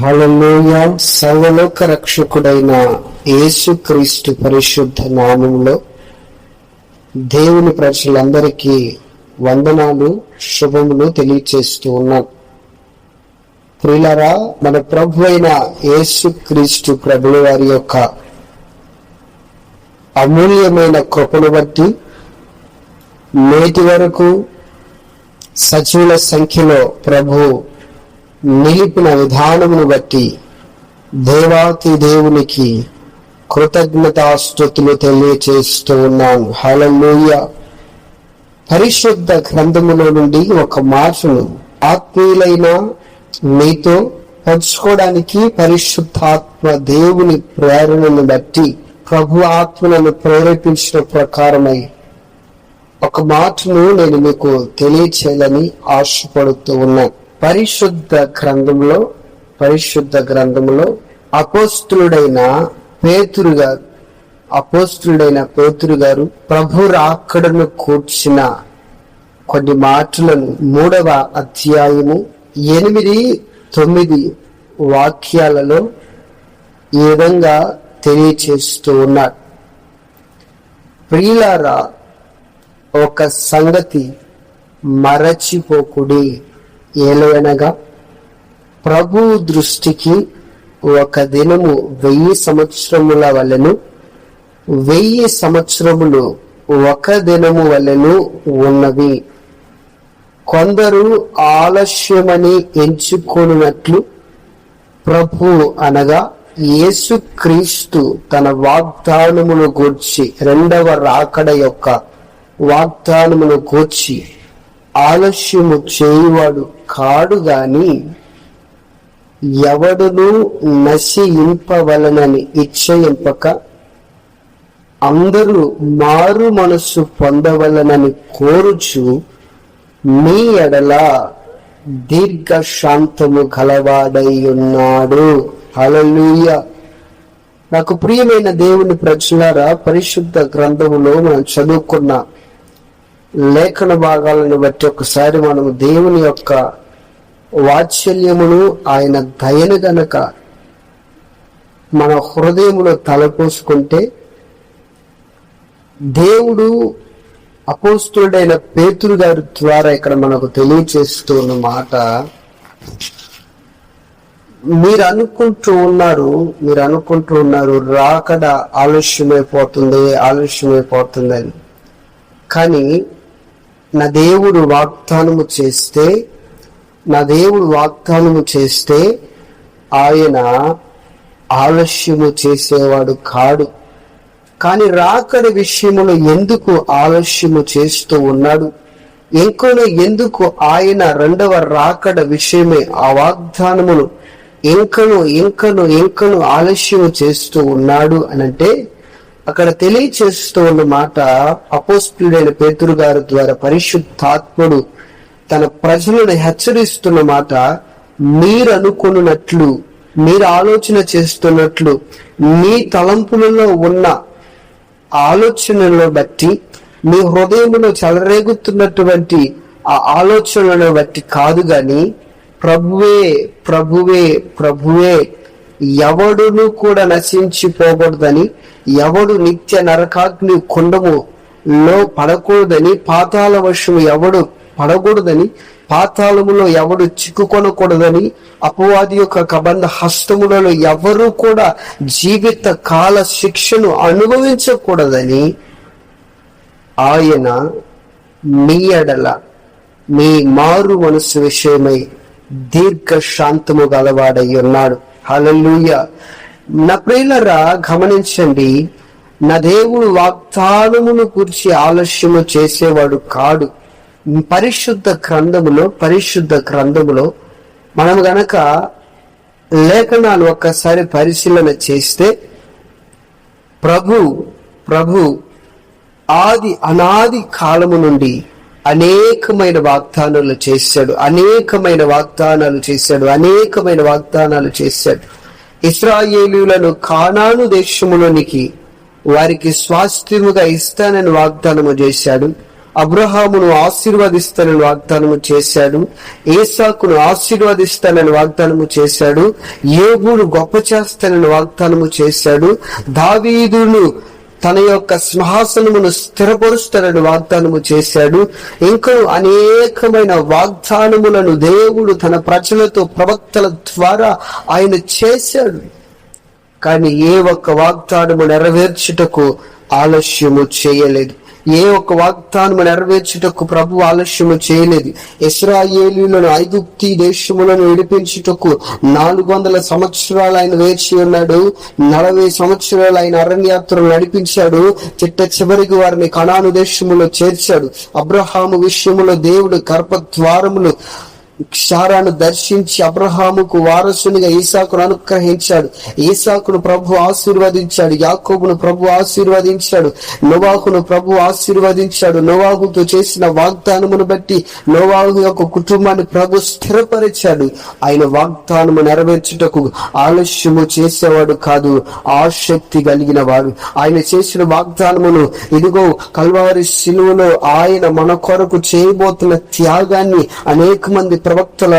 హల్లెలూయా. సర్వలోక రక్షకుడైన యేసుక్రీస్తు పరిశుద్ధ నామములో దేవుని ప్రజలందరికీ వందనాలు, శుభములు తెలియచేస్తూ ఉన్నాను. ప్రియులారా, మన ప్రభు అయిన యేసుక్రీస్తు ప్రభుల వారి యొక్క అమూల్యమైన కృపను బట్టి నేటి వరకు సజీవుల సంఖ్యలో ప్రభు నిలిపిన విధానమును బట్టి దేవాతి దేవునికి కృతజ్ఞతాస్తుతులు తెలియచేస్తూ ఉన్నాను. హల్లెలూయా. పరిశుద్ధ గ్రంథములో నుండి ఒక మాటను ఆత్మీయులైన మీతో పంచుకోవడానికి పరిశుద్ధాత్మ దేవుని ప్రేరణను బట్టి ప్రభు ఆత్మలను ప్రేరేపించిన ప్రకారమై ఒక మాటను నేను మీకు తెలియచేయాలని ఆశపడుతూ ఉన్నాను. పరిశుద్ధ గ్రంథంలో అపోస్తులుడైన పేతురు గారు ప్రభు రాకడను కూర్చిన కొన్ని మాటలను 3వ అధ్యాయము 8-9 వాక్యాలలో ఈ విధంగా తెలియచేస్తూ ఉన్నాడు. ప్రియులారా, ఒక సంగతి మరచిపోకుడి, ఏలవనగా ప్రభు దృష్టికి ఒక దినము 1000 సంవత్సరముల వలెను, 1000 సంవత్సరములు ఒక దినము వలెను ఉన్నవి. కొందరు ఆలస్యమని ఎంచుకొనున్నట్లు ప్రభు అనగా యేసుక్రీస్తు తన వాగ్దానమును గూర్చి, 2వ రాకడ యొక్క వాగ్దానమును గూర్చి ఆలస్యము చేయువాడు కాడు గాని ఎవడును నశింపవలనని ఇచ్చయింపక అందరూ మారు మనస్సు పొందవలనని కోరుచు మీ ఎడల దీర్ఘశాంతము గలవాడై ఉన్నాడు. హల్లెలూయా. నాకు ప్రియమైన దేవుని ప్రజలారా, పరిశుద్ధ గ్రంథములో మనం చదువుకున్న లేఖన భాగాలను బట్టి ఒకసారి మనము దేవుని యొక్క వాత్సల్యమును, ఆయన దయను గనక మన హృదయములో తలపోసుకుంటే, దేవుడు అపోస్తులుడైన పేతురు గారి ద్వారా ఇక్కడ మనకు తెలియచేస్తూ ఉన్న మాట, మీరు అనుకుంటూ ఉన్నారు రాకడ ఆలస్యమైపోతుంది అని. కానీ నా దేవుడు వాగ్దానము చేస్తే ఆయన ఆలస్యము చేసేవాడు కాడు. కానీ రాకడ విషయములో ఎందుకు ఆలస్యము చేస్తూ ఉన్నాడు? ఎందుకు ఆయన 2వ రాకడ విషయమే ఆ వాగ్దానమును ఇంకను ఆలస్యము చేస్తూ ఉన్నాడు అనంటే, అక్కడ తెలియచేస్తూ ఉన్న మాట, అపోస్తులుడైన పేతురు గారి ద్వారా పరిశుద్ధాత్ముడు తన ప్రజలను హెచ్చరిస్తున్న మాట, మీరు అనుకున్నట్లు, మీరు ఆలోచన చేస్తున్నట్లు, మీ తలంపులలో ఉన్న ఆలోచనలను బట్టి, మీ హృదయంలో చెలరేగుతున్నటువంటి ఆ ఆలోచనలను బట్టి కాదు గాని, ప్రభువే ఎవడును కూడా నశించిపోకూడదని, ఎవడు నిత్య నరకాగ్ని కుండములో పడకూడదని, పాతాళ వర్షము ఎవడు పడకూడదని, పాతాళములో ఎవడు చిక్కుకొనకూడదని, అపవాది యొక్క కబంధ హస్తములలో ఎవరు కూడా జీవిత కాల శిక్షను అనుభవించకూడదని ఆయన మీ ఎడల మీ మారు మనసు విషయమై దీర్ఘశాంతము గలవాడై ఉన్నాడు. హల్లెలూయా. నా ప్రియులారా, గమనించండి, నా దేవుడు వాగ్దానమును గురించి ఆలస్యము చేసేవాడు కాడు. పరిశుద్ధ గ్రంథములో మనం గనక లేఖనాలు ఒక్కసారి పరిశీలన చేస్తే, ప్రభు అనాది కాలము నుండి అనేకమైన వాగ్దానాలు చేశాడు. ఇశ్రాయేలీయులను కానాను దేశములోనికి వారికి స్వాస్థ్యముగా ఇస్తానని వాగ్దానము చేశాడు. అబ్రహామును ఆశీర్వదిస్తానని వాగ్దానము చేశాడు, ఏసాకును ఆశీర్వదిస్తానని వాగ్దానము చేశాడు, యోబును గొప్ప చేస్తానని వాగ్దానము చేశాడు, దావీదును తన యొక్క సింహాసనమును స్థిరపరుస్తానని వాగ్దానము చేశాడు. ఇంకా అనేకమైన వాగ్దానములను దేవుడు తన ప్రజలతో ప్రవక్తల ద్వారా ఆయన చేశాడు. కానీ ఏ ఒక్క వాగ్దానము నెరవేర్చుటకు ఆలస్యము చేయలేదు. ఏ ఒక్క వాగ్దానము నెరవేర్చుటకు ప్రభు ఆలస్యము చేయలేదు. ఇశ్రాయేలీయులను ఐగుప్తు దేశములను విడిపించుటకు 400 సంవత్సరాలు ఆయన వేచి ఉన్నాడు. 40 సంవత్సరాలు ఆయన అరణ్యాత్రలు నడిపించాడు. చివరికి వారిని కనాను దేశములో చేర్చాడు. అబ్రహాము విషయములో దేవుడు గర్భద్వారములు శారాను దర్శించి అబ్రహాముకు వారసునిగా ఈసాకును అనుగ్రహించాడు. ఈసాకును ప్రభు ఆశీర్వదించాడు. యాకోబును ప్రభు ఆశీర్వదించాడు. నోవాహును ప్రభు ఆశీర్వదించాడు. నోవాహుతో చేసిన వాగ్దానమును బట్టి నోవాహు యొక్క కుటుంబాన్ని ప్రభు స్థిరపరిచాడు. ఆయన వాగ్దానము నెరవేర్చుటకు ఆలస్యము చేసేవాడు కాదు, ఆసక్తి కలిగిన వాడు. ఆయన చేసిన వాగ్దానమును ఇదిగో కల్వారి శిలువలో ఆయన మన కొరకు చేయబోతున్న త్యాగాన్ని అనేక మంది ప్రవక్తల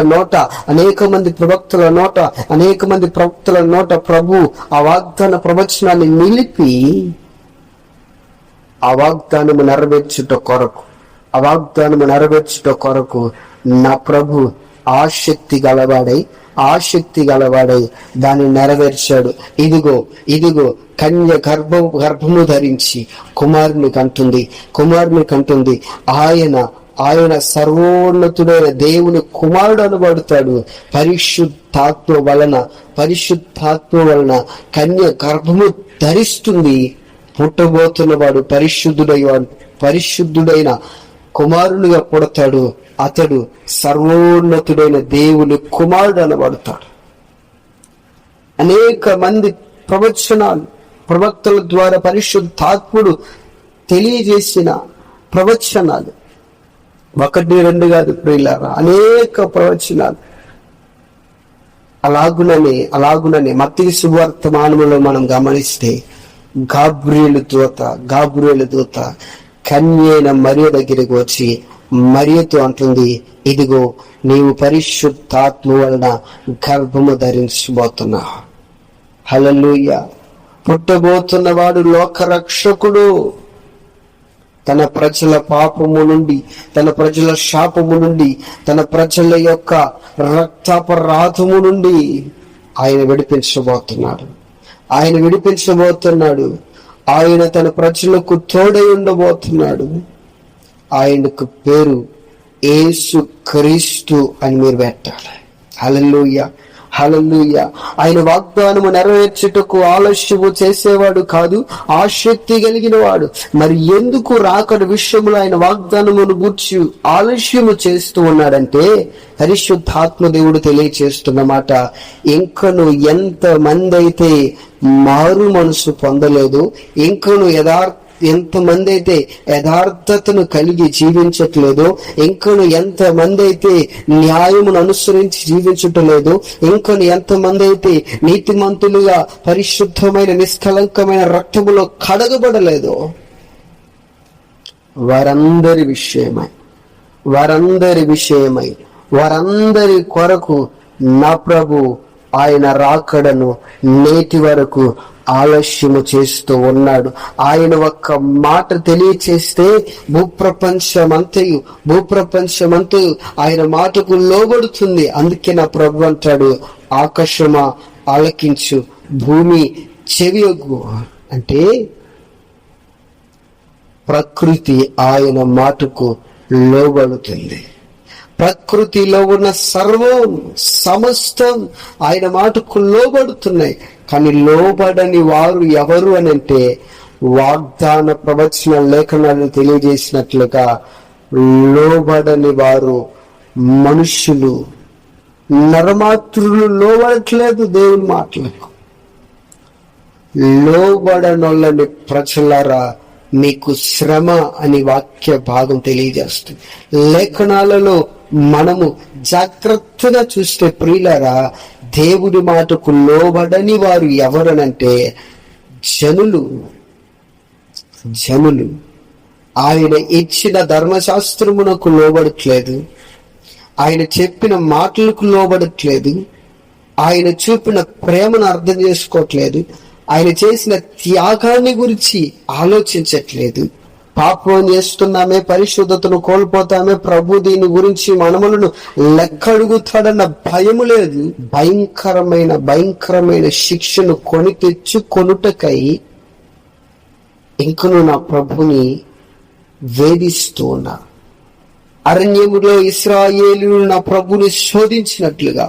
నోట ప్రభు ఆ వాగ్దాన ప్రవచనాన్ని నిలిపి ఆ వాగ్దానము నెరవేర్చుట కొరకు నా ప్రభు ఆసక్తి గలవాడై దాన్ని నెరవేర్చాడు. ఇదిగో కన్య గర్భము ధరించి కుమారుని కంటుంది. ఆయన సర్వోన్నతుడైన దేవుని కుమారుడు అనబడతాడు. పరిశుద్ధాత్మ వలన కన్య గర్భము ధరిస్తుంది. పుట్టబోతున్నవాడు పరిశుద్ధుడైన కుమారునిగా పుడతాడు. అతడు సర్వోన్నతుడైన దేవుని కుమారుడు అనబడతాడు. అనేక మంది ప్రవక్తల ద్వారా పరిశుద్ధాత్ముడు తెలియజేసిన ప్రవచనాలు 1, 2 కాదు ప్రియులారా, అనేక ప్రవచనాలు. అలాగుననే మత్తయి సువార్తమానములో మనం గమనిస్తే గాబ్రియేలు దూత కన్యైన మరియ దగ్గరికి వచ్చి మరియతో అంటుంది, ఇదిగో నీవు పరిశుద్ధాత్మ వలన గర్భము ధరించబోతున్నావు. హల్లెలూయా. పుట్టబోతున్నవాడు లోకరక్షకుడు. తన ప్రజల పాపము నుండి, తన ప్రజల శాపము నుండి, తన ప్రజల యొక్క రక్తాపరాధము నుండి ఆయన విడిపించబోతున్నాడు. ఆయన తన ప్రజలకు తోడై ఉండబోతున్నాడు. ఆయనకు పేరు యేసు క్రీస్తు అని మీరు పెట్టాలి. హల్లెలూయా. ఆయన వాగ్దానము నెరవేర్చుటకు ఆలస్యము చేసేవాడు కాదు, ఆసక్తి కలిగిన వాడు. మరి ఎందుకు రాకడ విషయంలో ఆయన వాగ్దానమును గూర్చి ఆలస్యము చేస్తూ ఉన్నాడంటే పరిశుద్ధాత్మ దేవుడు తెలియచేస్తున్నమాట. ఇంకను ఎంత మంది అయితే మారు మనసు పొందలేదు, ఇంకను ఎంతమంది అయితే యథార్థతను కలిగి జీవించట్లేదు, ఇంకను ఎంతమంది అయితే న్యాయమును అనుసరించి జీవించట్లేదు, ఇంకను ఎంతమంది అయితే నీతిమంతులుగా పరిశుద్ధమైన నిష్కలంకమైన రక్తములో కడగబడలేదు, వారందరి విషయమై వారందరి కొరకు నా ప్రభు ఆయన రాకడను నేటి వరకు ఆలస్యము చేస్తూ ఉన్నాడు. ఆయన ఒక్క మాట తెలియచేస్తే భూప్రపంచమంతయు ఆయన మాటకు లోబడుతుంది. అందుకే నా ప్రభు అంటాడు, ఆకాశమా ఆలకించు, భూమి చెవియొగ్గు. అంటే ప్రకృతి ఆయన మాటకు లోబడుతుంది. ప్రకృతిలో ఉన్న సమస్తం ఆయన మాటకు లోబడుతున్నాయి. కానీ లోబడని వారు ఎవరు అని అంటే వాగ్దాన ప్రవచన లేఖనాలను తెలియజేసినట్లుగా లోబడని వారు మనుషులు, నరమాతృలు లోబడట్లేదు దేవుని మాటలకు. లోబడనొల్లని ప్రజలారా మీకు శ్రమ అని వాక్య భాగం తెలియజేస్తుంది. లేఖనాలలో మనము జాగ్రత్తగా చూస్తే ప్రియులారా, దేవుడి మాటకు లోబడని వారు ఎవరనంటే జనులు. ఆయన ఇచ్చిన ధర్మశాస్త్రమునకు లోబడట్లేదు, ఆయన చెప్పిన మాటలకు లోబడట్లేదు, ఆయన చూపిన ప్రేమను అర్థం చేసుకోవట్లేదు, ఆయన చేసిన త్యాగాన్ని గురించి ఆలోచించట్లేదు. పాపం చేస్తున్నామే, పరిశుద్ధతను కోల్పోతామే, ప్రభు దీని గురించి మనములను లెక్క అడుగుతాడన్న భయము లేదు. భయంకరమైన శిక్షను కొని తెచ్చుకొనుటకై ఇంకను నా ప్రభుని వేధిస్తూ ఉన్నా. అరణ్యములో ఇశ్రాయేలీయులు నా ప్రభుని శోధించినట్లుగా,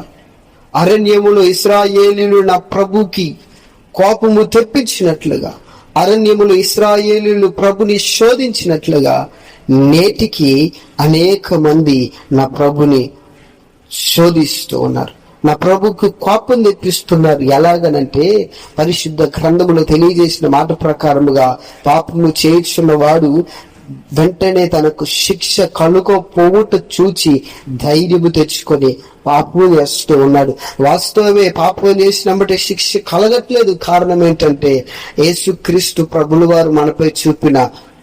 అరణ్యములో ఇశ్రాయేలీయులు నా ప్రభుకి కోపము తెప్పించినట్లుగా, అరణ్యములో ఇశ్రాయేలీయులు ప్రభుని శోధించినట్లుగా నేటికి అనేక మంది నా ప్రభుని శోధిస్తూ ఉన్నారు, నా ప్రభుకు కోపం తెప్పిస్తున్నారు. ఎలాగనంటే పరిశుద్ధ గ్రంథములో తెలియజేసిన మాట ప్రకారముగా పాపము చేయుచున్న వాడు వెంటనే తనకు శిక్ష కలుగపోవుట చూచి ధైర్యము తెచ్చుకొని పాపం చేస్తూ ఉన్నాడు. వాస్తవమే, పాపం చేసినప్పటి శిక్ష కలగట్లేదు. కారణం ఏంటంటే యేసుక్రీస్తు ప్రభుల వారు మనపై చూపిన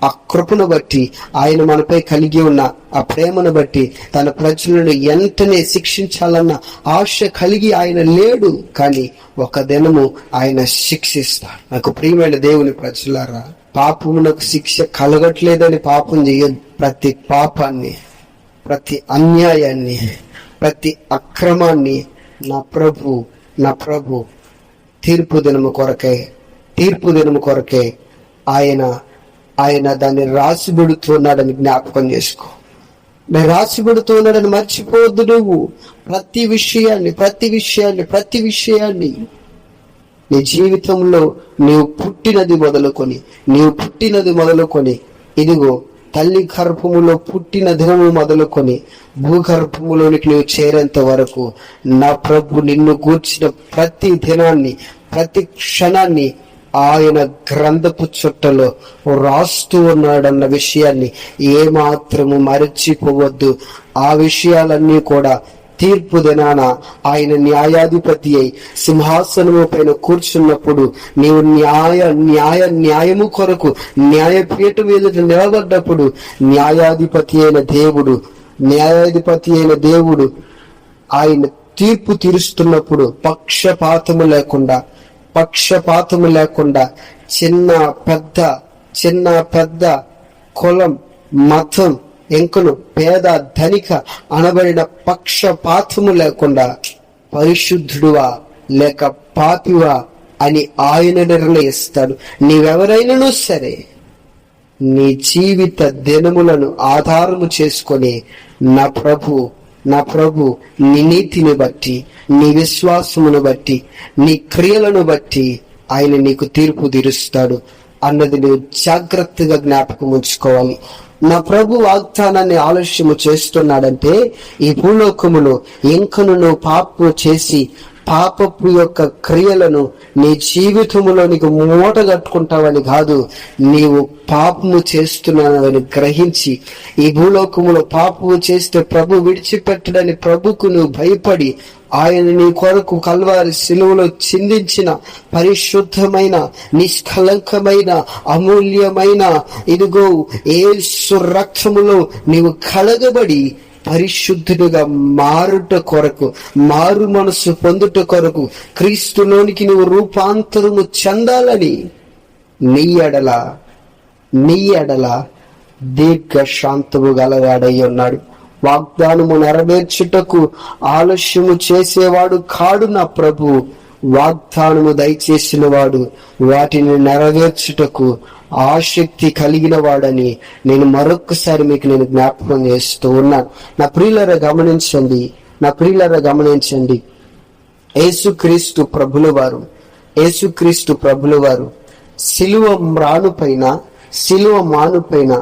ఆ కృపను బట్టి, ఆయన మనపై కలిగి ఉన్న ఆ ప్రేమను బట్టి తన ప్రజలను వెంటనే శిక్షించాలన్న ఆశ కలిగి ఆయన లేడు. కానీ ఒక దినము ఆయన శిక్షిస్తాడు. నాకు ప్రియమైన దేవుని ప్రజలారా, పాపమునకు శిక్ష కలగట్లేదని పాపం చేయొద్దు. ప్రతి పాపాన్ని, ప్రతి అన్యాయాన్ని, ప్రతి అక్రమాన్ని నా ప్రభు తీర్పు దినము కొరకే ఆయన దాన్ని రాసిబెడుతున్నాడని జ్ఞాపకం చేసుకో. రాసిబెడుతున్నాడని మర్చిపోవద్దు. నువ్వు ప్రతి విషయాన్ని నీ జీవితంలో నీవు పుట్టినది మొదలుకొని ఇదిగో తల్లి గర్భములో పుట్టిన దినము మొదలుకొని భూగర్భములోనికి నువ్వు చేరేంత వరకు నా ప్రభు నిన్ను గూర్చిన ప్రతి దినాన్ని, ప్రతి క్షణాన్ని ఆయన గ్రంథపు చుట్టలో రాస్తూ ఉన్నాడన్న విషయాన్ని ఏమాత్రము మరచిపోవద్దు. ఆ విషయాలన్నీ కూడా తీర్పు దినాన ఆయన న్యాయాధిపతి అయి సింహాసనము పైన కూర్చున్నప్పుడు నీవు న్యాయము కొరకు న్యాయపీఠం మీద నిలబడ్డప్పుడు న్యాయాధిపతి అయిన దేవుడు ఆయన తీర్పు తీరుస్తున్నప్పుడు పక్షపాతము లేకుండా చిన్న పెద్ద కులం, మతం, ఎంకను, పేద, ధనిక అనబడిన పక్షపాతము లేకుండా పరిశుద్ధుడువా లేక పాపివా అని ఆయన నిర్ణయిస్తాడు. నీవెవరైనాను సరే నీ జీవిత దినములను ఆధారము చేసుకొని నా ప్రభు నీ నీతిని బట్టి, నీ విశ్వాసమును బట్టి, నీ క్రియలను బట్టి ఆయన నీకు తీర్పు తీరుస్తాడు అన్నది నువ్వు జాగ్రత్తగా జ్ఞాపకం ఉంచుకోవాలి. నా ప్రభు వాగ్దానాన్ని ఆలస్యము చేస్తున్నాడంటే ఈ భూలోకములో ఇంకను నువ్వు పాపము చేసి పాపపు యొక్క క్రియలను నీ జీవితంలో నీకు మూట కట్టుకుంటావని కాదు, నీవు పాపము చేస్తున్నావని గ్రహించి ఈ భూలోకములో పాపము చేస్తే ప్రభు విడిచిపెట్టడని ప్రభుకు నువ్వు భయపడి ఆయన నీ కొరకు కల్వారి శిలువలో చిందించిన పరిశుద్ధమైన, నిష్కలంకమైన, అమూల్యమైన ఇదిగో యేసు రక్తములో నీవు కడగబడి పరిశుద్ధుడిగా మారుట కొరకు, మారు మనసు పొందుట కొరకు, క్రీస్తులోనికి నువ్వు రూపాంతరము చెందాలని నీ ఎడల దీర్ఘ శాంతము గలవాడై ఉన్నాడు. వాగ్దానము నెరవేర్చుటకు ఆలస్యము చేసేవాడు కాడు నా ప్రభు. వాగ్దానము దయచేసిన వాడు వాటిని నెరవేర్చుటకు ఆసక్తి కలిగిన వాడని నేను మరొకసారి మీకు జ్ఞాపకం చేస్తూ ఉన్నాను. నా ప్రియులారా గమనించండి. యేసుక్రీస్తు ప్రభుల వారు శిలువ మానుపైన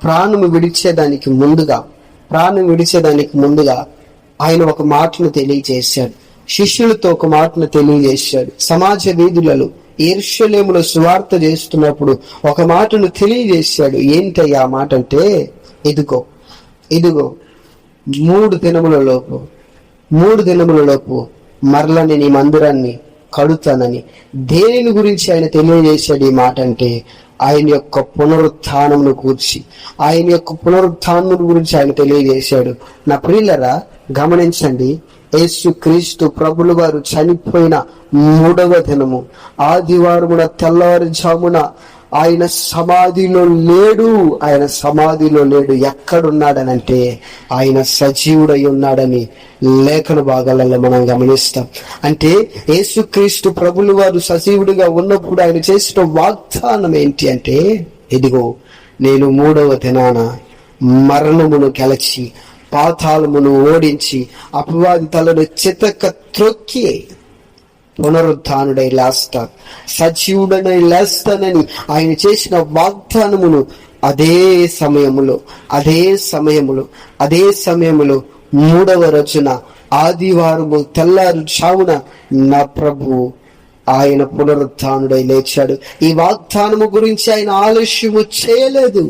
ప్రాణము విడిచేదానికి ముందుగా ఆయన ఒక మాటను తెలియజేశాడు. శిష్యులతో ఒక మాటను తెలియజేశాడు. సమాజ వీధులలో యెరూషలేములో సువార్త చేస్తున్నప్పుడు ఒక మాటను తెలియజేశాడు. ఏంటయ్యా ఆ మాట అంటే, ఇదిగో 3 దినములలోపు మరలా నేను ఈ మందిరాన్ని కడుతానని. దేనిని గురించి ఆయన తెలియజేశాడు ఈ మాట అంటే, ఆయన యొక్క పునరుత్థానమును గూర్చి, ఆయన యొక్క పునరుత్థానం గురించి ఆయన తెలియజేశాడు. నా ప్రియులరా, గమనించండి, యేసు క్రీస్తు ప్రభులు వారు చనిపోయిన 3వ దినము ఆదివారమున తెల్లవారుజామున ఆయన సమాధిలో లేడు. ఆయన సమాధిలో లేడు. ఎక్కడున్నాడనంటే ఆయన సజీవుడై ఉన్నాడని లేఖన భాగాలలో మనం గమనిస్తాం. అంటే యేసుక్రీస్తు ప్రభులు వారు సజీవుడిగా ఉన్నప్పుడు ఆయన చేసిన వాగ్దానం ఏంటి అంటే, ఇదిగో నేను 3వ దినాన మరణమును గెలిచి పాతాళమును ఓడించి అపవాది తలను చితక త్రొక్కి పునరుత్థానుడై లేస్తా, సజీవుడనై లేస్తానని ఆయన చేసిన వాగ్దానమును అదే సమయములో 3వ రోజున ఆదివారము తెల్లారుజామున నా ప్రభు ఆయన పునరుత్థానుడై లేచాడు. ఈ వాగ్దానము గురించి ఆయన ఆలస్యము చేయలేదు.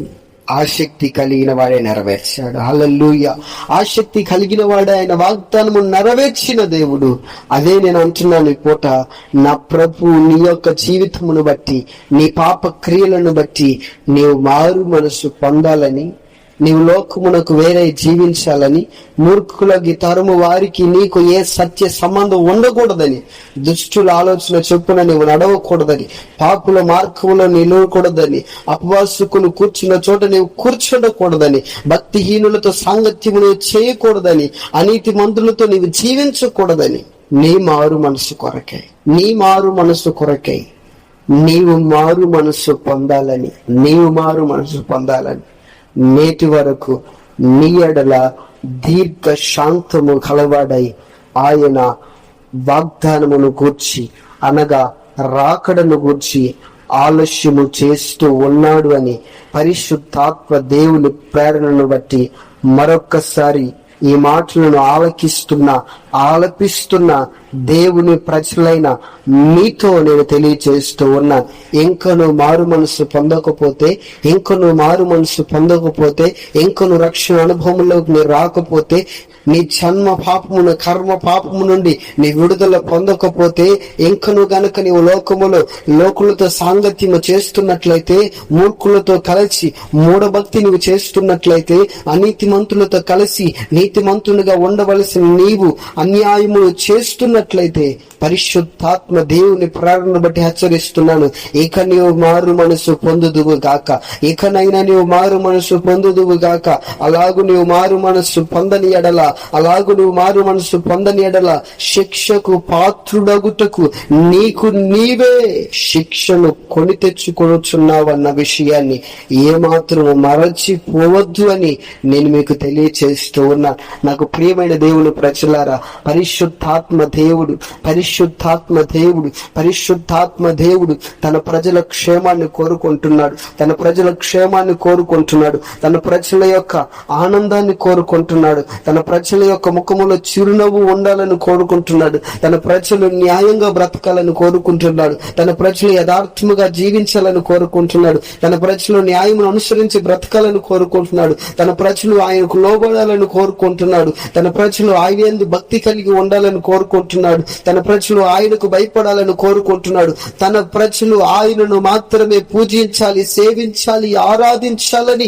ఆసక్తి కలిగిన వాడే నెరవేర్చాడు. హల్లెలూయా. ఆసక్తి కలిగిన వాడే ఆయన వాగ్దానము నెరవేర్చిన దేవుడు. అదే నేను అంటున్నాను ఈ పూట, నా ప్రభు నీ యొక్క జీవితమును బట్టి, నీ పాప క్రియలను బట్టి నీవు మారు మనసు పొందాలని, నీవు లోకమునకు వేరే జీవించాలని, మూర్ఖులకి తరము వారికి నీకు ఏ సత్య సంబంధం ఉండకూడదని, దుష్టుల ఆలోచన చొప్పున నీవు నడవకూడదని, పాపుల మార్గంలో నిలవకూడదని, అపవాసుకులు కూర్చున్న చోట నీవు కూర్చుండకూడదని, భక్తిహీనులతో సాంగత్యము నీవు చేయకూడదని, అనీతి మంతులతో నీవు జీవించకూడదని, నీ మారు మనసు కొరకై నీవు మారు మనసు పొందాలని నేటి వరకు నీ ఎడల దీర్ఘ శాంతము కలవాడై ఆయన వాగ్దానమును గూర్చి, అనగా రాకడను గూర్చి ఆలస్యము చేస్తూ ఉన్నాడు అని పరిశుద్ధాత్మ దేవుని ప్రేరణను బట్టి మరొక్కసారి ఈ మాటలను ఆలపిస్తున్న దేవుని ప్రజలైన మీతో నేను తెలియచేస్తూ ఉన్నా. ఇంకను మారు మనసు పొందకపోతే, ఇంకను రక్షణ అనుభవంలోకి మీరు రాకపోతే, నీ జన్మ పాపమును కర్మ పాపము నుండి నీ విడుదల పొందకపోతే, ఇంకను గనక నీవు లోకులతో సాంగత్యము చేస్తున్నట్లయితే, మూర్ఖులతో కలిసి మూఢభక్తి నువ్వు చేస్తున్నట్లయితే, అనీతిమంతులతో కలిసి నీతిమంతునిగా ఉండవలసిన నీవు అన్యాయములు చేస్తున్నట్లయితే, పరిశుద్ధాత్మ దేవుని ప్రేరణను బట్టి హెచ్చరిస్తున్నాను, ఇక నీవు మారు మనసు పొందుదువు గాక. ఇకనైనా నీవు మారు మనసు పొందుదువు గాక. అలాగు నీవు మారు మనసు పొందని ఎడల శిక్షకు పాత్రుడగుటకు నీకు నీవే శిక్షను కొని తెచ్చుకొనుచున్నావన్న విషయాన్ని ఏమాత్రం మరచిపోవద్దు అని నేను మీకు తెలియచేస్తూ ఉన్నా. నాకు ప్రియమైన దేవుని ప్రజలారా, పరిశుద్ధాత్మ దేవుడు తన ప్రజల క్షేమాన్ని కోరుకుంటున్నాడు. తన ప్రజల యొక్క ఆనందాన్ని కోరుకుంటున్నాడు. తన ప్రజల యొక్క ముఖములో చిరునవ్వు ఉండాలని కోరుకుంటున్నాడు. తన ప్రజలు న్యాయంగా బ్రతకాలని కోరుకుంటున్నాడు. తన ప్రజలు యథార్థముగా జీవించాలని కోరుకుంటున్నాడు. తన ప్రజలు న్యాయమును అనుసరించి బ్రతకాలని కోరుకుంటున్నాడు. తన ప్రజలు ఆయనకు లోబడాలని కోరుకుంటున్నాడు. తన ప్రజలు ఆయన యందు భక్తి కలిగి ఉండాలని కోరుకుంటున్నాడు. తన ప్రజలు ఆయనకు భయపడాలని కోరుకుంటున్నాడు. తన ప్రజలు ఆయనను మాత్రమే పూజించాలి, సేవించాలి, ఆరాధించాలని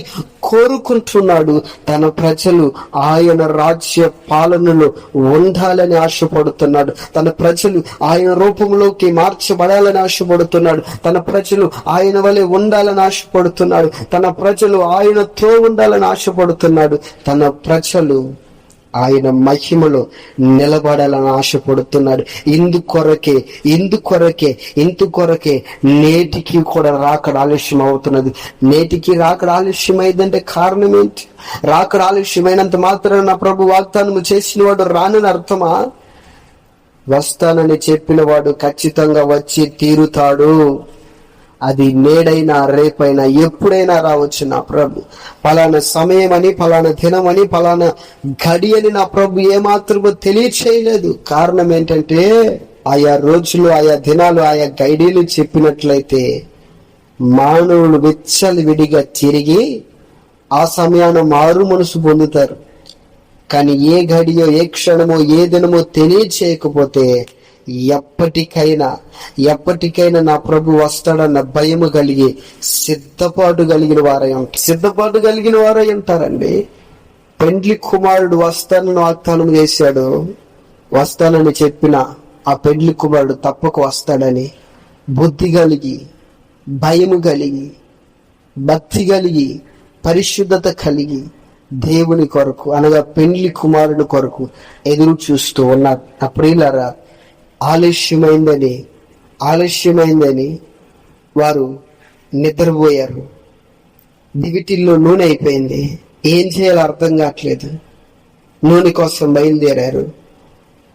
కోరుకుంటున్నాడు. తన ప్రజలు ఆయన రాజ్య పాలనలో ఉండాలని ఆశపడుతున్నాడు. తన ప్రజలు ఆయన రూపంలోకి మార్చబడాలని ఆశపడుతున్నాడు. తన ప్రజలు ఆయన వలె ఉండాలని ఆశపడుతున్నాడు. తన ప్రజలు ఆయనతో ఉండాలని ఆశపడుతున్నాడు. తన ప్రజలు ఆయన మహిమలో నిలబడాలని ఆశపడుతున్నాడు. ఇందుకొరకే నేటికి కూడా రాకడ ఆలస్యం అవుతున్నది. నేటికి రాకడ ఆలస్యం అయిందంటే కారణం ఏంటి? రాకడ ఆలస్యమైనంత మాత్రాన నా ప్రభు వాగ్దానము చేసిన వాడు రానని అర్థమా? వస్తానని చెప్పిన వాడు ఖచ్చితంగా వచ్చి తీరుతాడు. అది నేడైనా రేపైనా ఎప్పుడైనా రావచ్చు. నా ప్రభు పలానా సమయం అని, పలానా దినం అని, పలానా గడి అని నా ప్రభు ఏమాత్రమో తెలియచేయలేదు. కారణం ఏంటంటే, ఆయా రోజులు, ఆయా దినాలు, ఆయా గైడీలు చెప్పినట్లయితే మానవులు విచ్చలవిడిగా తిరిగి ఆ సమయాన మారు మనసు పొందుతారు. కానీ ఏ గడియో, ఏ క్షణమో, ఏ దినమో తెలియచేయకపోతే ఎప్పటికైనా నా ప్రభు వస్తాడన్న భయము కలిగి సిద్ధపాటు కలిగిన వారై ఉంటారండి. పెండ్లి కుమారుడు వస్తానని వాగ్దానం చేశాడు. వస్తానని చెప్పిన ఆ పెండ్లి కుమారుడు తప్పక వస్తాడని బుద్ధి కలిగి, భయము కలిగి, భక్తి కలిగి, పరిశుద్ధత కలిగి దేవుని కొరకు అనగా పెండ్లి కుమారుని కొరకు ఎదురు చూస్తూ ఉన్నారు. నా ప్రియులారా, ఆలస్యమైందని వారు నిద్రపోయారు. దివిటిల్లో నూనె అయిపోయింది. ఏం చేయాలో అర్థం కావట్లేదు. నూనె కోసం బయలుదేరారు.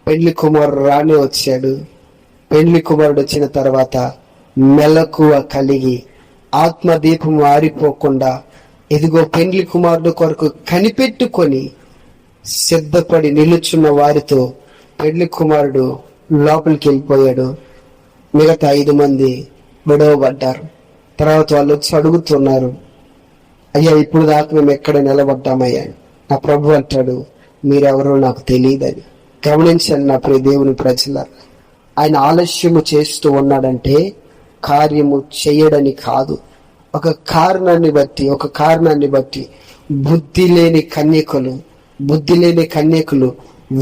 పెండ్లి కుమారుడు రానే వచ్చాడు. పెండ్లి కుమారుడు వచ్చిన తర్వాత మెలకువ కలిగి, ఆత్మదీపం ఆరిపోకుండా ఇదిగో పెండ్లి కుమారుడు కొరకు కనిపెట్టుకొని సిద్ధపడి నిలుచున్న వారితో పెండ్లి కుమారుడు లోపలికి వెళ్ళిపోయాడు. మిగతా 5 మంది విడవబడ్డారు. తర్వాత వాళ్ళు వచ్చి అడుగుతున్నారు, అయ్యా ఇప్పుడు దాకా మేము ఎక్కడ నిలబడ్డామయ్యా? నా ప్రభు అంటాడు, మీరెవరో నాకు తెలియదని. గమనించండి నా ప్రియ దేవుని ప్రజల, ఆయన ఆలస్యము చేస్తూ ఉన్నాడంటే కార్యము చేయడని కాదు, ఒక కారణాన్ని బట్టి బుద్ధి లేని కన్యకులు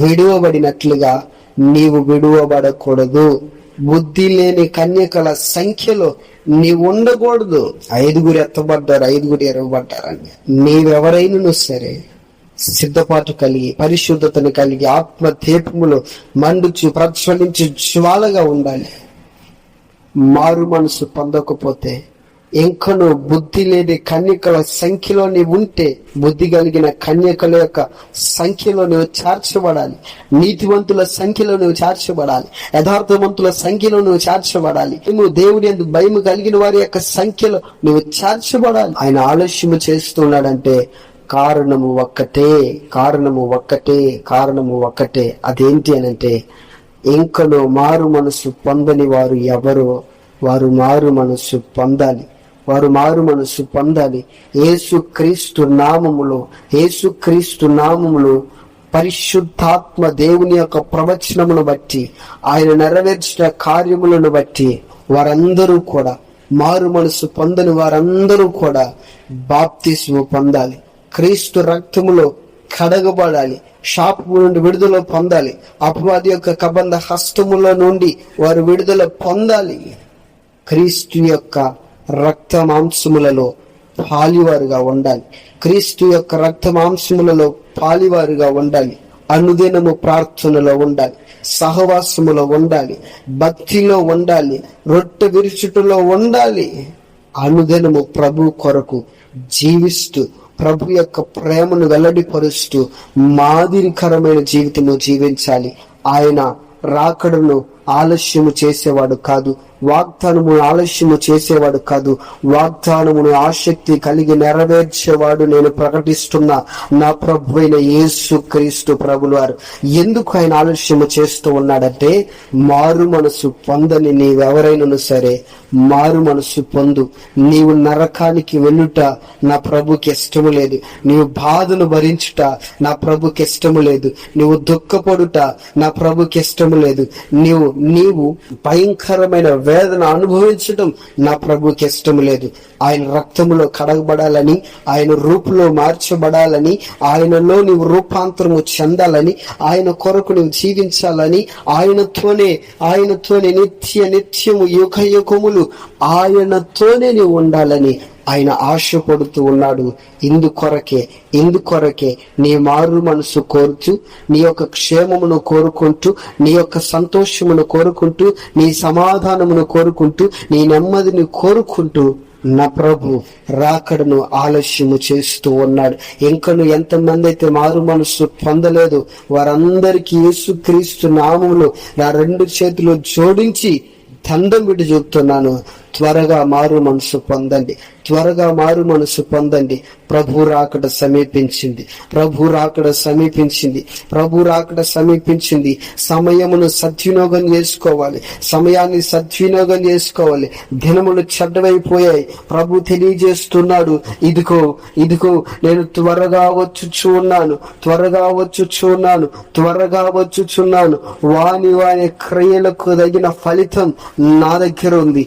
విడువబడినట్లుగా నీవు విడువబడకూడదు. బుద్ధి లేని కన్యకల సంఖ్యలో నీవు ఉండకూడదు. 5 ఎత్తబడ్డారు, 5 ఎరవబడ్డారని. నీవెవరైనా సరే సిద్ధపాటు కలిగి, పరిశుద్ధతను కలిగి, ఆత్మ దీపములో మండుచు ప్రజ్వలించి జ్వాలగా ఉండాలి. మారు మనసు పొందకపోతే ఇంకను బుద్ధి లేని కన్యకల సంఖ్యలో నీవు ఉంటే, బుద్ధి కలిగిన కన్యకల యొక్క సంఖ్యలో నువ్వు చేర్చబడాలి. నీతివంతుల సంఖ్యలో నువ్వు చేర్చబడాలి. యథార్థవంతుల సంఖ్యలో నువ్వు చేర్చబడాలి. నువ్వు దేవుని యందు భయము కలిగిన వారి యొక్క సంఖ్యలో నువ్వు చేర్చబడాలి. ఆయన ఆలస్యము చేస్తున్నాడంటే కారణము ఒక్కటే. అదేంటి అనంటే, ఇంకను మారు మనసు పొందని వారు ఎవరో వారు మారు మనసు పొందాలి. యేసుక్రీస్తు నామములో పరిశుద్ధాత్మ దేవుని యొక్క ప్రవచనమును బట్టి, ఆయన నెరవేర్చిన కార్యములను బట్టి వారందరూ కూడా, మారు మనసు పొందని వారందరూ కూడా బాప్తిస్ము పొందాలి. క్రీస్తు రక్తములో కడగబడాలి. శాపము నుండి విడుదల పొందాలి. అపవాది యొక్క కబంధ హస్తముల నుండి వారు విడుదల పొందాలి. క్రీస్తు యొక్క రక్త మాంసములలో పాలివారుగా ఉండాలి. అనుదినము ప్రార్థనలో ఉండాలి, సహవాసములో ఉండాలి, భక్తిలో ఉండాలి, రొట్టె విరుచుటలో ఉండాలి. అనుదినము ప్రభు కొరకు జీవిస్తూ, ప్రభు యొక్క ప్రేమను వెల్లడిపరుస్తూ మాదిరికరమైన జీవితము జీవించాలి. ఆయన రాకడను ఆలస్యము చేసేవాడు కాదు, వాగ్దానమును ఆలస్యము చేసేవాడు కాదు, వాగ్దానమును ఆసక్తి కలిగి నెరవేర్చేవాడు నేను ప్రకటిస్తున్నా నా ప్రభు అయిన యేసు క్రీస్తు ప్రభులు వారు. ఎందుకు ఆయన ఆలస్యము చేస్తూ ఉన్నాడంటే, మారు మనసు పొందని నీవెవరైనా సరే మారు మనసు పొందు. నీవు నరకానికి వెళ్ళుట నా ప్రభుకి ఇష్టము లేదు. నీవు బాధను భరించుట నా ప్రభుకి ఇష్టము లేదు. నీవు దుఃఖపడుట నా ప్రభుకి ఇష్టము లేదు. నీవు భయంకరమైన వేదన అనుభవించడం నా ప్రభుకి ఇష్టం లేదు. ఆయన రక్తములో కడగబడాలని, ఆయన రూపులో మార్చబడాలని, ఆయనలో నీవు రూపాంతరము చెందాలని, ఆయన కొరకు నీవు జీవించాలని, ఆయనతోనే నిత్యము యుగములు ఆయనతోనే నీవు ఉండాలని ఆయన ఆశపడుతూ ఉన్నాడు. ఇందుకొరకే నీ మారు మనసు కోరుతూ, నీ యొక్క క్షేమమును కోరుకుంటూ, నీ యొక్క సంతోషమును కోరుకుంటూ, నీ సమాధానమును కోరుకుంటూ, నీ నెమ్మదిని కోరుకుంటూ నా ప్రభు రాకడను ఆలస్యము చేస్తూ ఉన్నాడు. ఇంకను ఎంతమంది అయితే మారు మనసు పొందలేదు వారందరికీ యేసుక్రీస్తు నామములో నా 2 చేతులు జోడించి దండం పెట్టి చెప్తున్నాను, త్వరగా మారు మనసు పొందండి, త్వరగా మారు మనసు పొందండి. ప్రభు రాకడ సమీపించింది, ప్రభు రాకడ సమీపించింది, ప్రభు రాకడ సమీపించింది. సమయమును సద్వినియోగం చేసుకోవాలి, సమయాన్ని సద్వినియోగం చేసుకోవాలి. దినములు చెడ్డవైపోయాయి. ప్రభు తెలియజేస్తున్నాడు, ఇదిగో ఇదిగో నేను త్వరగా వచ్చుచున్నాను, త్వరగా వచ్చుచున్నాను, త్వరగా వచ్చుచున్నాను. వాని వాని క్రియలకు తగిన ఫలితం నా దగ్గర ఉంది,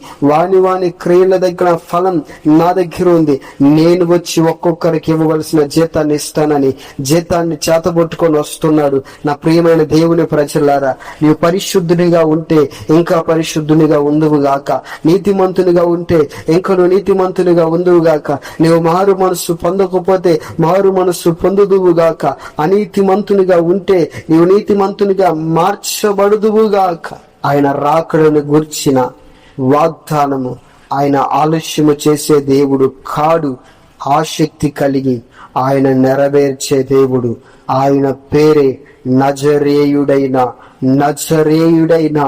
వాని క్రియల దగ్గర ఫలం నా దగ్గర ఉంది. నేను వచ్చి ఒక్కొక్కరికి ఇవ్వవలసిన జీతాన్ని ఇస్తానని జీతాన్ని చేతబొట్టుకొని వస్తున్నాడు. నా ప్రియమైన దేవుని ప్రజలారా, నీవు పరిశుద్ధునిగా ఉంటే ఇంకా పరిశుద్ధునిగా ఉందువుగాక, నీతిమంతునిగా ఉంటే ఇంకను నీతిమంతునిగా ఉందువుగాక. నీవు మారు మనస్సు పొందకపోతే మారు మనస్సు పొందుదువుగాక. అనీతిమంతునిగా ఉంటే నీవు నీతిమంతునిగా మార్చబడుదువుగాక. ఆయన రాకడను గుర్చిన వాగ్దానము, ఆయన ఆలస్యము చేసే దేవుడు కాడు. ఆసక్తి కలిగి ఆయన నెరవేర్చే దేవుడు. ఆయన పేరే నజరేయుడైన నజరేయుడైన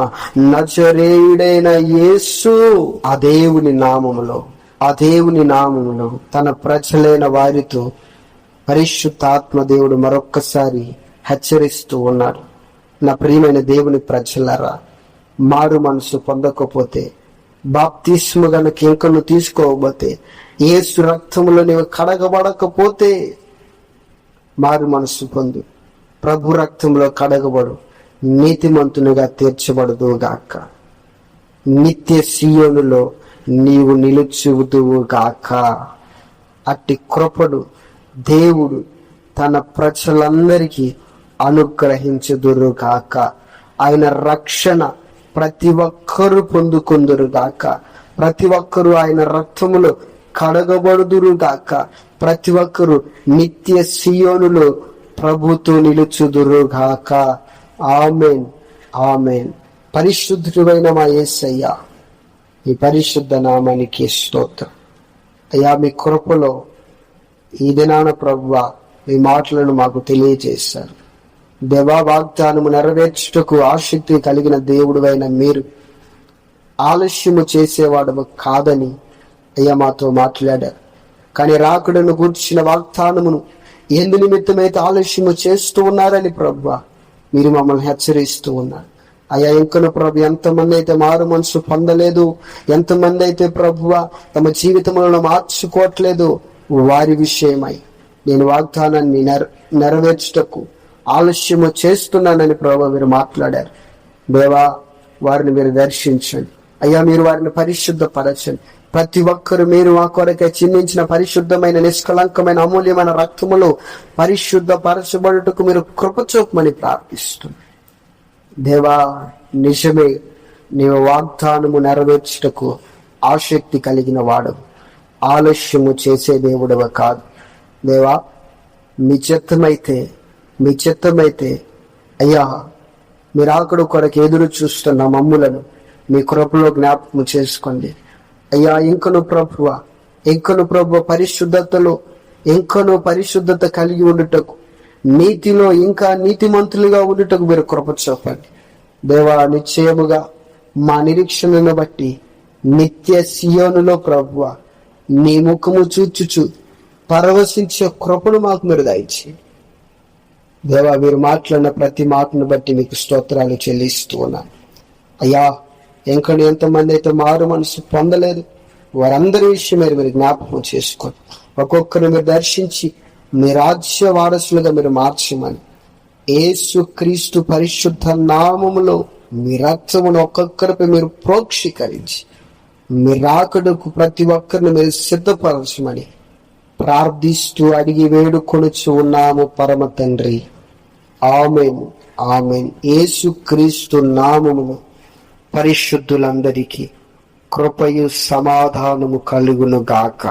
నజరేయుడైన యేసు. ఆ దేవుని నామములో తన ప్రజలైన వారితో పరిశుద్ధాత్మ దేవుడు మరొక్కసారి హెచ్చరిస్తూ ఉన్నాడు. నా ప్రియమైన దేవుని ప్రజలారా, మారు మనసు పొందకపోతే, బాప్తిస్ము గనక ఇంకను తీసుకోకపోతే, యేసు రక్తములో నీవు కడగబడకపోతే మారు మనసు పొందు, ప్రభు రక్తంలో కడగబడు, నీతిమంతునిగా తీర్చబడదు గాక. నిత్య సీయోనులో నీవు నిలుచుదువు గాక. అట్టి కృపను దేవుడు తన ప్రజలందరికీ అనుగ్రహించుదురు గాక. ఆయన రక్షణ ప్రతి ఒక్కరూ పొందుకుందురు గాక. ప్రతి ఒక్కరూ ఆయన రక్తములో కడగబడుదురు గాక. ప్రతి ఒక్కరూ నిత్య సియోనులో ప్రభుతో నిలుచుదురు గాక. ఆమేన్, ఆమేన్. పరిశుద్ధుడైన మా యేసయ్య, ఈ పరిశుద్ధ నామానికి స్తోత్రం. అయ్యా, మీ కృపలో ఈ దినాన ప్రభువా మీ మాటలను మాకు తెలియజేశారు. దేవా, వాగ్దానము నెరవేర్చుటకు ఆసక్తి కలిగిన దేవుడువైన మీరు ఆలస్యము చేసేవాడు కాదని అయ్యా మాతో మాట్లాడారు. కానీ రాకడను గూర్చిన వాగ్దానమును ఎందు నిమిత్తమైతే ఆలస్యము చేస్తూ ఉన్నారని ప్రభువా మీరు మమ్మల్ని హెచ్చరిస్తూ ఉన్నారు. అయ్యా, ఇంకను ప్రభు ఎంతమంది అయితే మారు మనసు పొందలేదు, ఎంతమంది అయితే ప్రభువా తమ జీవితములను మార్చుకోవట్లేదు, వారి విషయమై నేను వాగ్దానాన్ని నెరవేర్చుటకు ఆలస్యము చేస్తున్నానని ప్రభు మీరు మాట్లాడారు. దేవా, వారిని మీరు దర్శించండి. అయ్యా, మీరు వారిని పరిశుద్ధపరచండి. ప్రతి ఒక్కరు మీరు మా కొరకై చిందించిన పరిశుద్ధమైన నిష్కలంకమైన అమూల్యమైన రక్తములో పరిశుద్ధపరచబడుటకు మీరు కృప చూపమని ప్రార్థిస్తున్నాను. దేవా, నిజమే, నీవు వాగ్దానము నెరవేర్చుటకు ఆసక్తి కలిగిన వాడవు, ఆలస్యము చేసే దేవుడవ కాదు. దేవా, మీ చిత్తమైతే అయ్యా, మీరు ఆకడు కొరకు ఎదురు చూస్తున్న మమ్ములను మీ కృపలో జ్ఞాపకం చేసుకోండి. అయ్యా, ఇంకను ప్రభు పరిశుద్ధతలో ఇంకను పరిశుద్ధత కలిగి ఉండుటకు, నీతిలో ఇంకా నీతిమంతులుగా ఉండుటకు మీరు కృప చూపండి. దేవా, నిశ్చయముగా మా నిరీక్షణను బట్టి నిత్య సియోనులో ప్రభువా నీ ముఖము చూచుచు పరవశించే కృపను మాకు మీరు దయచేయండి. దేవా, మీరు మాట్లాడిన ప్రతి మాటను బట్టి మీకు స్తోత్రాలు చెల్లిస్తూ ఉన్నాను. అయ్యా, ఇంకను ఎంతమంది అయితే మారు మనసు పొందలేదు, వారందరి విషయం మీరు జ్ఞాపకం చేసుకోండి. ఒక్కొక్కరు మీరు దర్శించి మీ రాజ్య వారసులుగా మీరు మార్చమని యేసు క్రీస్తు పరిశుద్ధ నామములో మీ రక్తమును ఒక్కొక్కరిపై మీరు ప్రోక్షీకరించి మీ రాకడకు ప్రతి ఒక్కరిని మీరు సిద్ధపరచమని ప్రార్థిస్తూ అడిగి వేడుకొనుచు ఉన్నాము పరమ తండ్రి. ఆమేన్, ఆమేన్. యేసు క్రీస్తు నామమును పరిశుద్ధులందరికీ కృపయు సమాధానము కలుగును గాక.